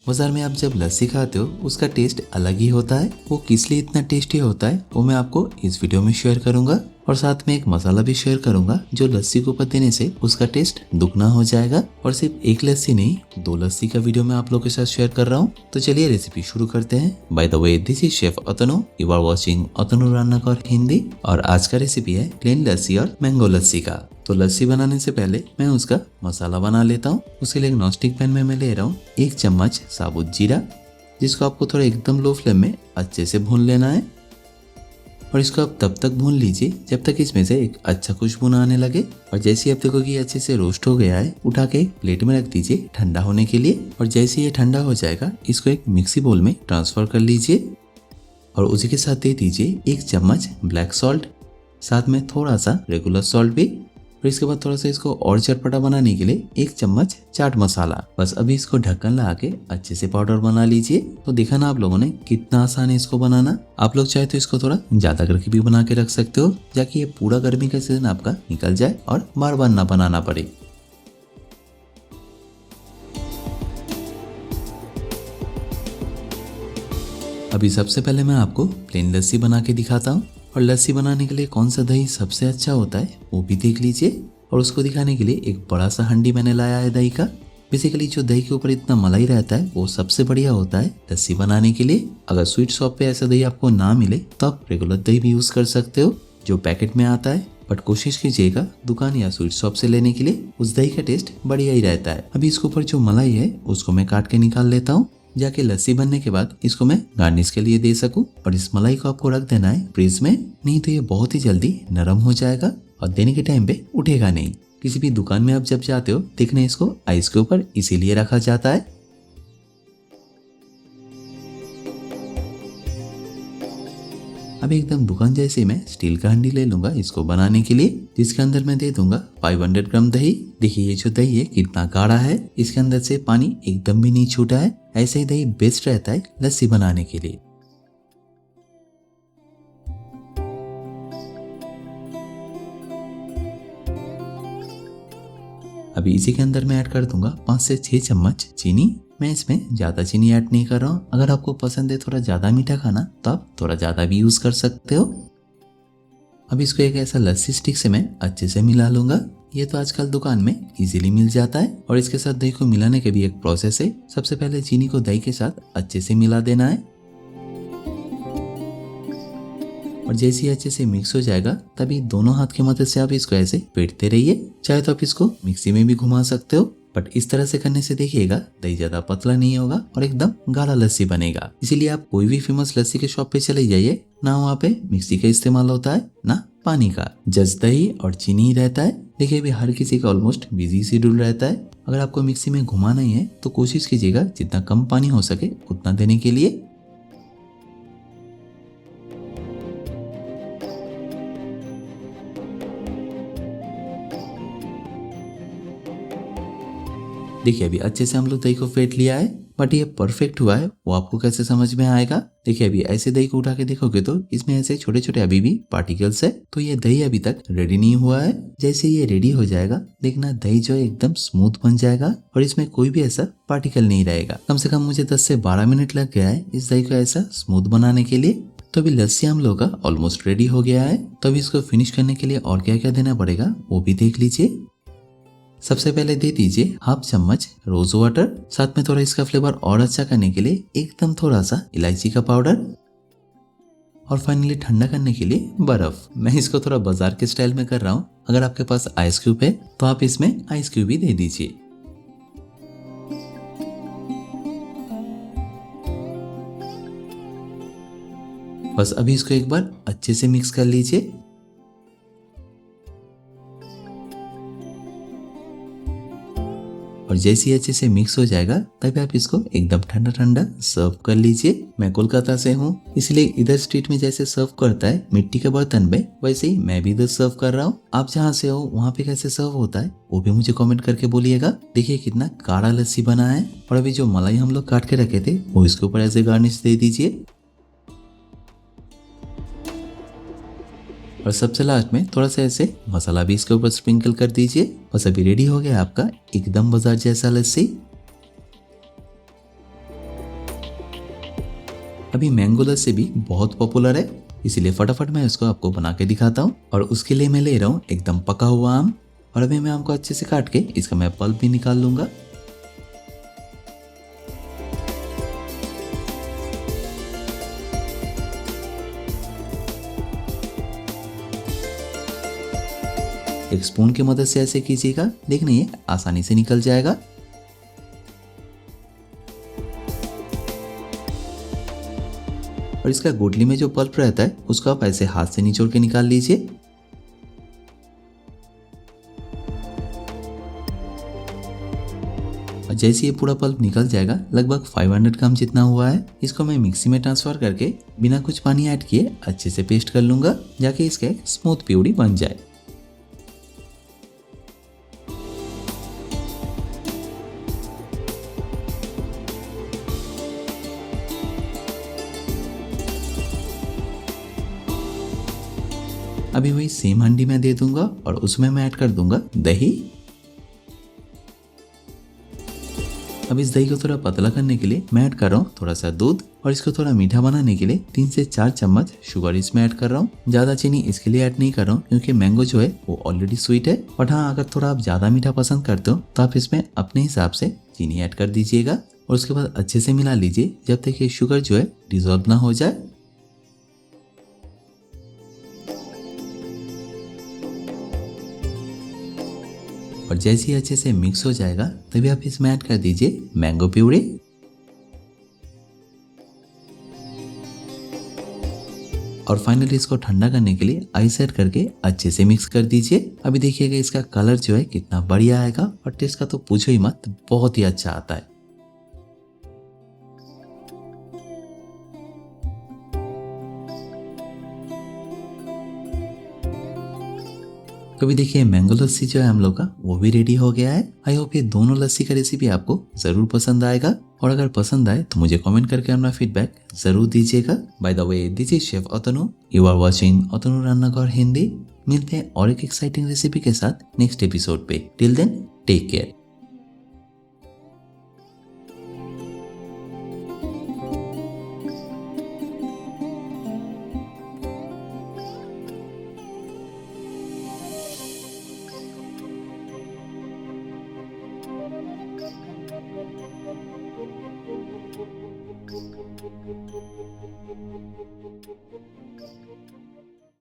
बाजार में आप जब लस्सी खाते हो उसका टेस्ट अलग ही होता है। वो किस लिए इतना टेस्टी होता है वो मैं आपको इस वीडियो में शेयर करूंगा और साथ में एक मसाला भी शेयर करूंगा जो लस्सी को ऊपर देने से उसका टेस्ट दुगना हो जाएगा। और सिर्फ एक लस्सी नहीं, 2 लस्सी का वीडियो मैं आप लोगों के साथ शेयर कर रहा हूँ। तो चलिए रेसिपी शुरू करते हैं। By the way, this is chef Atanu, you are watching Atanu Rannaghar Hindi. और आज का रेसिपी है प्लेन लस्सी और मैंगो लस्सी का। तो लस्सी बनाने से पहले मैं उसका मसाला बना लेता हूँ। उसके लिए एक नॉनस्टिक पैन में मैं ले रहा हूँ 1 चम्मच साबुत जीरा, जिसको आपको थोड़ा एकदम लो फ्लेम में अच्छे से भून लेना है। और इसको आप तब तक भून लीजिए जब तक इसमें से एक अच्छा खुशबू ना आने लगे। और जैसे ही आप देखोगे अच्छे से रोस्ट हो गया है, उठा के प्लेट में रख दीजिए ठंडा होने के लिए। और जैसे ये ठंडा हो जाएगा इसको एक मिक्सी बोल में ट्रांसफर कर लीजिए और उसी के साथ दे दीजिए 1 चम्मच ब्लैक सॉल्ट, साथ में थोड़ा सा रेगुलर सॉल्ट भी। और इसके बाद थोड़ा सा इसको और चटपटा बनाने के लिए 1 चम्मच चाट मसाला। बस अभी इसको ढक्कन लगा के अच्छे से पाउडर बना लीजिए। तो देखा ना आप लोगों ने कितना आसान है इसको बनाना। आप लोग चाहे तो इसको थोड़ा ज्यादा करके भी बना के रख सकते हो, ताकि ये पूरा गर्मी का सीजन आपका निकल जाए और बार बार ना बनाना पड़े। अभी सबसे पहले मैं आपको प्लेन लस्सी बना के दिखाता हूँ। और लस्सी बनाने के लिए कौन सा दही सबसे अच्छा होता है वो भी देख लीजिए। और उसको दिखाने के लिए एक बड़ा सा हंडी मैंने लाया है दही का। बेसिकली जो दही के ऊपर इतना मलाई रहता है वो सबसे बढ़िया होता है लस्सी बनाने के लिए। अगर स्वीट शॉप पे ऐसा दही आपको ना मिले तो आप रेगुलर दही भी यूज कर सकते हो जो पैकेट में आता है। बट कोशिश कीजिएगा दुकान या स्वीट शॉप से लेने के लिए, उस दही का टेस्ट बढ़िया ही रहता है। अभी इसके ऊपर जो मलाई है उसको मैं काट के निकाल लेता हूँ, जाके लस्सी बनने के बाद इसको मैं गार्निश के लिए दे सकूं। और इस मलाई को आपको रख देना है फ्रिज में, नहीं तो ये बहुत ही जल्दी नरम हो जाएगा और देने के टाइम पे उठेगा नहीं। किसी भी दुकान में आप जब जाते हो देखना इसको आइस के ऊपर इसीलिए रखा जाता है। अब एकदम दुकान जैसे मैं स्टील का हंडी ले लूंगा इसको बनाने के लिए, जिसके अंदर मैं दे दूंगा 500 ग्राम दही। देखिए ये जो दही है कितना गाढ़ा है, इसके अंदर से पानी एकदम भी नहीं छूटा है। ऐसे ही दही बेस्ट रहता है लस्सी बनाने के लिए। अभी इसी के अंदर मैं ऐड कर दूंगा 5 से 6 चम्मच चीनी। मैं इसमें ज्यादा चीनी ऐड नहीं कर रहा हूँ। अगर आपको पसंद है थोड़ा ज्यादा मीठा खाना तो आप थोड़ा ज्यादा भी यूज कर सकते हो। अब इसको एक ऐसा लस्सी स्टिक से मैं अच्छे से मिला लूंगा। ये तो आजकल दुकान में इजीली मिल जाता है। और इसके साथ दही को मिलाने के भी एक प्रोसेस है। सबसे पहले चीनी को दही के साथ अच्छे से मिला देना है। और जैसे ही अच्छे से मिक्स हो जाएगा तभी दोनों हाथ की मदद से आप इसको ऐसे फेंटते रहिए। चाहे तो आप इसको मिक्सी में भी घुमा सकते हो, बट इस तरह से करने से देखिएगा दही ज्यादा पतला नहीं होगा और एकदम गाढ़ा लस्सी बनेगा। इसीलिए आप कोई भी फेमस लस्सी के शॉप पे चले जाइए ना, वहाँ पे मिक्सी का इस्तेमाल होता है ना पानी का, जस्ट दही और चीनी ही रहता है। देखिए अभी हर किसी का ऑलमोस्ट बिजी शेड्यूल रहता है। अगर आपको मिक्सी में घुमाना ही है तो कोशिश कीजिएगा जितना कम पानी हो सके उतना देने के लिए। देखिए अभी अच्छे से हम लोग दही को फेंट लिया है, बट ये परफेक्ट हुआ है वो आपको कैसे समझ में आएगा। देखिए अभी ऐसे दही को उठा के देखोगे तो इसमें ऐसे छोटे छोटे अभी भी पार्टिकल्स है। तो ये दही अभी तक रेडी नहीं हुआ है। जैसे ये रेडी हो जाएगा देखना दही जो है एकदम स्मूथ बन जाएगा और इसमें कोई भी ऐसा पार्टिकल नहीं रहेगा। कम से कम मुझे 10 से 12 मिनट लग गया है इस दही को ऐसा स्मूथ बनाने के लिए। तो अभी लस्सी हम लोग का ऑलमोस्ट रेडी हो गया है। तो अभी इसको फिनिश करने के लिए और क्या क्या देना पड़ेगा वो भी देख लीजिए। सबसे पहले दे दीजिए हाफ चम्मच रोज वाटर, साथ में थोड़ा इसका फ्लेवर और अच्छा करने के लिए एकदम थोड़ा सा इलायची का पाउडर, और फाइनली ठंडा करने के लिए बर्फ। मैं इसको थोड़ा बाजार के स्टाइल में कर रहा हूँ। अगर आपके पास आइस क्यूब है तो आप इसमें आइस क्यूब भी दे दीजिए। बस अभी इसको एक बार अच्छे से मिक्स कर लीजिए। और जैसे ही अच्छे से मिक्स हो जाएगा तभी आप इसको एकदम ठंडा ठंडा सर्व कर लीजिए। मैं कोलकाता से हूँ, इसलिए इधर स्ट्रीट में जैसे सर्व करता है मिट्टी के बर्तन में, वैसे ही मैं भी इधर सर्व कर रहा हूँ। आप जहाँ से हो वहाँ पे कैसे सर्व होता है वो भी मुझे कमेंट करके बोलिएगा। देखिए कितना गाढ़ा लस्सी बना है। और अभी जो मलाई हम लोग काट के रखे थे वो इसके ऊपर ऐसे गार्निश दे दीजिए। और सबसे लास्ट में थोड़ा सा ऐसे मसाला भी इसके ऊपर स्प्रिंकल कर दीजिए। बस अभी रेडी हो गया आपका एकदम बाजार जैसा लस्सी। अभी मैंगो लस्सी भी बहुत पॉपुलर है, इसीलिए फटाफट मैं इसको आपको बना के दिखाता हूँ। और उसके लिए मैं ले रहा हूँ एकदम पका हुआ आम, और अभी मैं आम को अच्छे से काट के इसका मैं पल्प भी निकाल लूंगा। एक स्पून की मदद से ऐसे कीजिएगा, देखना ये आसानी से निकल जाएगा। और इसका गुठली में जो पल्प रहता है उसको आप ऐसे हाथ से निचोड़ के निकाल लीजिए। और जैसे ये पूरा पल्प निकल जाएगा, लगभग 500 ग्राम जितना हुआ है, इसको मैं मिक्सी में ट्रांसफर करके बिना कुछ पानी ऐड किए अच्छे से पेस्ट कर लूंगा, जाके इसका स्मूथ प्यूरी बन जाए। अभी वही सेम हांडी में दे दूंगा और उसमें मैं ऐड कर दूंगा दही। अब इस दही को थोड़ा पतला करने के लिए मैं ऐड कर रहा हूँ थोड़ा सा दूध, और इसको थोड़ा मीठा बनाने के लिए 3 से 4 चम्मच शुगर इसमें ऐड कर रहा हूँ। ज्यादा चीनी इसके लिए ऐड नहीं कर रहा हूँ क्योंकि मैंगो जो है वो ऑलरेडी स्वीट है। और हाँ, अगर थोड़ा आप ज्यादा मीठा पसंद करते हो तो आप इसमें अपने हिसाब से चीनी ऐड कर दीजिएगा, और उसके बाद अच्छे से मिला लीजिए जब तक ये शुगर जो है डिजोल्व ना हो जाए। और जैसे ही अच्छे से मिक्स हो जाएगा तभी आप इसमें ऐड कर दीजिए मैंगो प्यूरी। और फाइनली इसको ठंडा करने के लिए आइस ऐड करके अच्छे से मिक्स कर दीजिए। अभी देखिएगा इसका कलर जो है कितना बढ़िया आएगा, और टेस्ट का तो पूछो ही मत, बहुत ही अच्छा आता है। कभी देखिए मैंगो लस्सी जो है हम लोग का वो भी रेडी हो गया है। आई होप ये दोनों लस्सी का रेसिपी आपको जरूर पसंद आएगा, और अगर पसंद आए तो मुझे कमेंट करके अपना फीडबैक जरूर दीजिएगा। By the way, this is chef Atanu, you are watching Atanu Rannaghar Hindi. मिलते हैं और एक एक्साइटिंग रेसिपी के साथ नेक्स्ट एपिसोड पे। Till then take care.